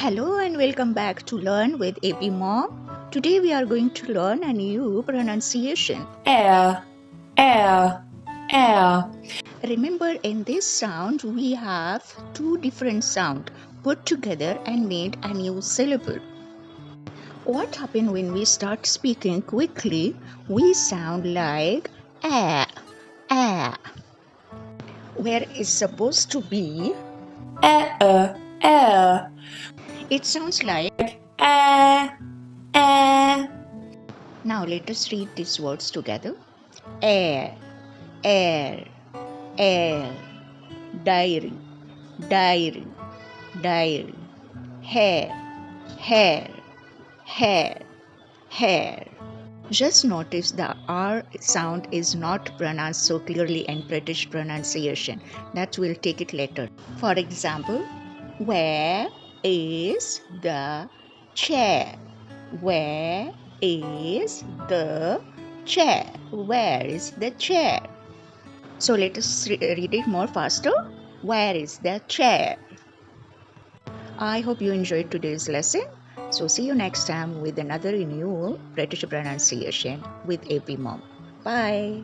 Hello and welcome back to Learn with AP Mom. Today we are going to learn a new pronunciation. Air, air, air. Remember, in this sound we have two different sounds put together and made a new syllable. What happens when we start speaking quickly? We sound like air, air, where it's supposed to be. Air, air. It sounds like Air, air. Now let us read these words together. Air, air, air. Diary, diary, diary. Hair, hair, hair, hair. Just notice the R sound is not pronounced so clearly in British pronunciation. That we'll take it later. For example, where is the chair? Where is the chair? Where is the chair? So let us read it more faster. Where is the chair? I hope you enjoyed today's lesson. So see you next time with another new British pronunciation with AP Mom. Bye.